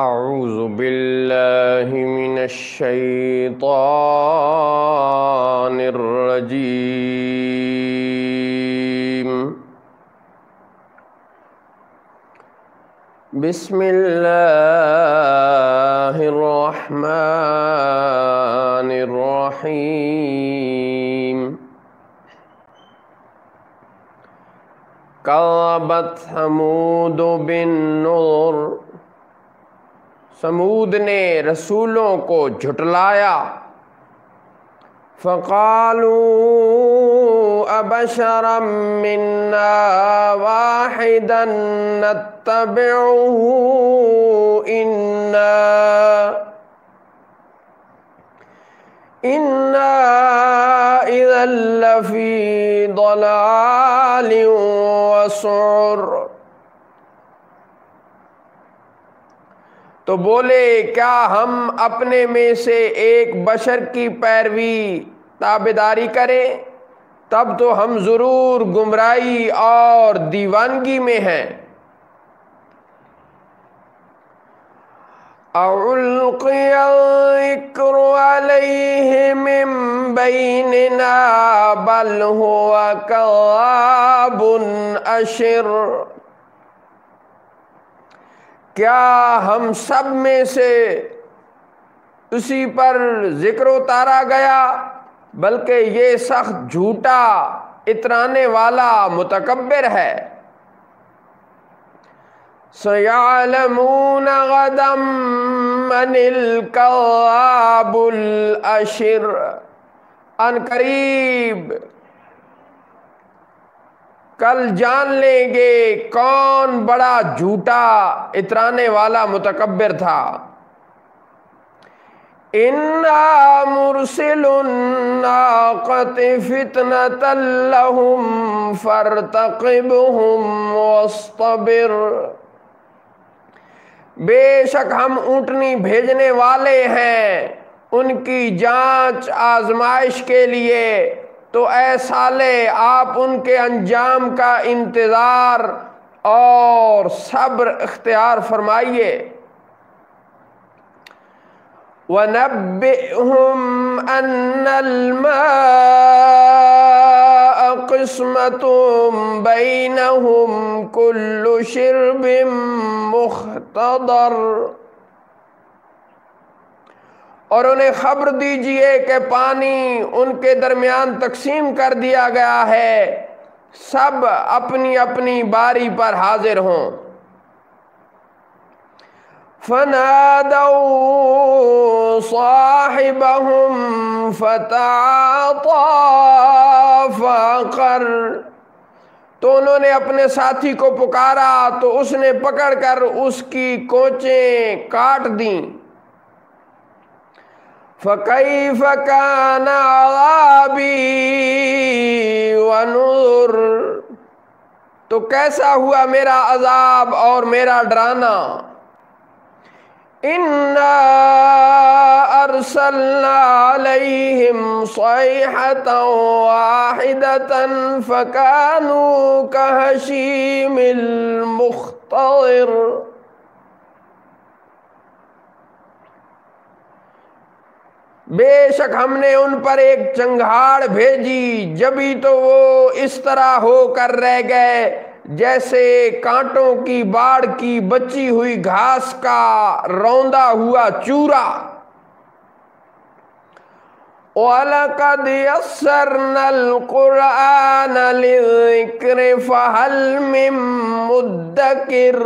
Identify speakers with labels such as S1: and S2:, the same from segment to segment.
S1: اعوذ باللہ من الشیطان الرجیم بسم اللہ الرحمن الرحیم کذبت ثمود بالنذر، سمود نے رسولوں کو جھٹلایا۔ فقالوا ابشرا منا واحدا نتبعه انا اذا لفی ضلال وسعر، تو بولے کیا ہم اپنے میں سے ایک بشر کی پیروی تابعداری کریں؟ تب تو ہم ضرور گمراہی اور دیوانگی میں ہیں۔ اَأُلْقِيَ الذِّكْرُ عَلَيْهِ مِن بَيْنِنَا بَلْ هُوَ كَذَّابٌ أَشِرٌ، کیا ہم سب میں سے اسی پر ذکر اتارا گیا، بلکہ یہ سخت جھوٹا اترانے والا متکبر ہے۔ سَيَعْلَمُونَ غَدًا مَّنِ الْكَذَّابُ الْأَشِرُ، ان قریب کل جان لیں گے کون بڑا جھوٹا اترانے والا متکبر تھا۔ اِنَّا مُرْسِلُو النَّاقَةِ فِتْنَةً لَّهُمْ فَارْتَقِبْهُمْ وَاصْطَبِرْ، بے شک ہم اونٹنی بھیجنے والے ہیں ان کی جانچ آزمائش کے لیے، تو اے صالح آپ ان کے انجام کا انتظار اور صبر اختیار فرمائیے۔ وَنَبِّئْهُمْ أَنَّ الْمَاءَ قِسْمَةٌ بَيْنَهُمْ كُلُّ شِرْبٍ مُخْتَضَرٍ، اور انہیں خبر دیجئے کہ پانی ان کے درمیان تقسیم کر دیا گیا ہے، سب اپنی اپنی باری پر حاضر ہوں۔ فَنَادَوْا صَاحِبَهُمْ فَتَعَاطَىٰ فَعَقَرَ، تو انہوں نے اپنے ساتھی کو پکارا تو اس نے پکڑ کر اس کی کونچیں کاٹ دیں۔ فَكَيْفَ كَانَ عَذَابِي وَنُذُرِ، تو کیسا ہوا میرا عذاب اور میرا ڈرانا۔ اِنَّا أَرْسَلْنَا عَلَيْهِمْ صَيْحَةً وَاحِدَةً فَكَانُوا كَهَشِيمِ الْمُخْتَظِرِ، بے شک ہم نے ان پر ایک چنگھاڑ بھیجی، جبھی تو وہ اس طرح ہو کر رہ گئے جیسے کانٹوں کی باڑ کی بچی ہوئی گھاس کا روندا ہوا چورا۔ وَلَقَدْ يَسَّرْنَا الْقُرْآنَ لِلذِّكْرِ فَهَلْ مِن مُّدَّكِرٍ،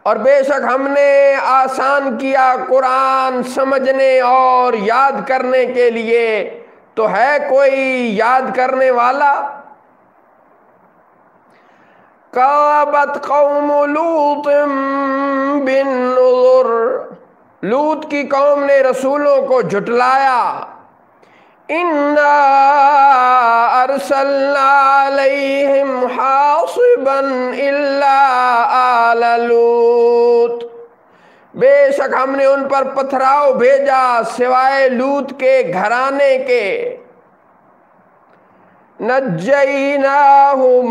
S1: اور بے شک ہم نے آسان کیا قرآن سمجھنے اور یاد کرنے کے لیے، تو ہے کوئی یاد کرنے والا۔ کذبت قوم لوط بالنذر، لوط کی قوم نے رسولوں کو جھٹلایا۔ اِنَّا أَرْسَلْنَا عَلَيْهِمْ حَاصِبًا إِلَّا آلَ لُوط، بے شک ہم نے ان پر پتھراؤ بھیجا سوائے لوط کے گھرانے کے۔ نجیناہم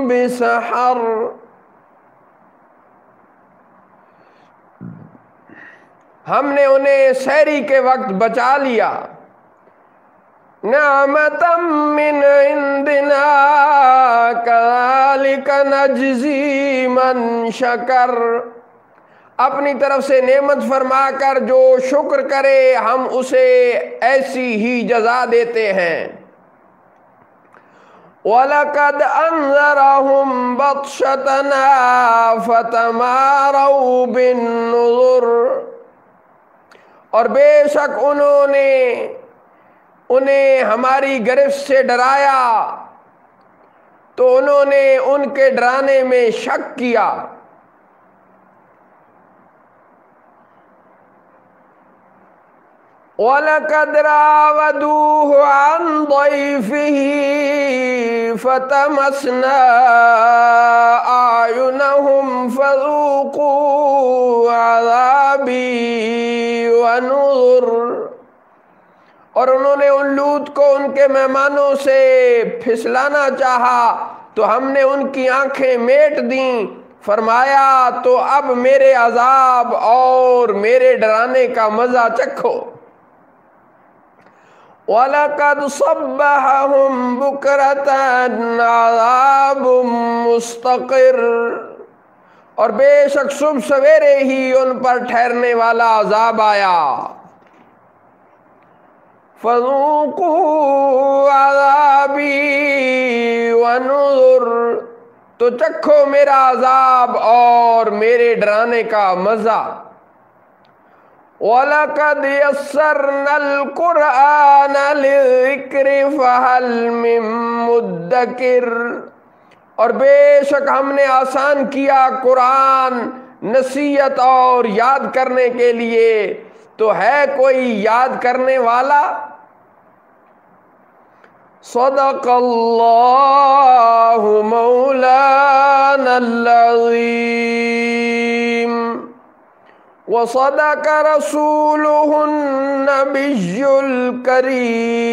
S1: بسحر، ہم نے انہیں سحری کے وقت بچا لیا۔ نعمتا من عندنا کذالک نجزی من شکر، اپنی طرف سے نعمت فرما کر جو شکر کرے ہم اسے ایسی ہی جزا دیتے ہیں۔ وَلَقَدْ أَنذَرَهُمْ بَطْشَتَنَا فَتَمَارَوْا بِالنُّذُرِ، اور بے شک انہیں ہماری گرفت سے ڈرایا تو انہوں نے ان کے ڈرانے میں شک کیا۔ وَلَقَدْ رَاوَدُوهُ عَنْ ضَيْفِهِ فَطَمَسْنَا أَعْيُنَهُمْ فَذُوقُوا عَذَابِي وَنُذُرِ، اور انہوں نے ان لوط کو ان کے مہمانوں سے پھسلانا چاہا تو ہم نے ان کی آنکھیں میٹ دیں، فرمایا تو اب میرے عذاب اور میرے ڈرانے کا مزہ چکھو۔ وَلَقَدْ صَبَّحَهُمْ بُكْرَةً عَذَابٌ مُسْتَقِرٌّ، اور بے شک صبح سویرے ہی ان پر ٹھہرنے والا عذاب آیا۔ فَذُوقُوا عَذَابِي وَنُذُرِ، تو چکھو میرا عذاب اور میرے ڈرانے کا مزہ۔ وَلَقَدْ يَسَّرْنَا الْقُرْآنَ لِلذِّكْرِ فَهَلْ مِن مُدَّكِرٍ، اور بے شک ہم نے آسان کیا قرآن نصیحت اور یاد کرنے کے لیے، تو ہے کوئی یاد کرنے والا؟ صدق اللہ مولانا العظیم وصدق رسوله النبي الكريم۔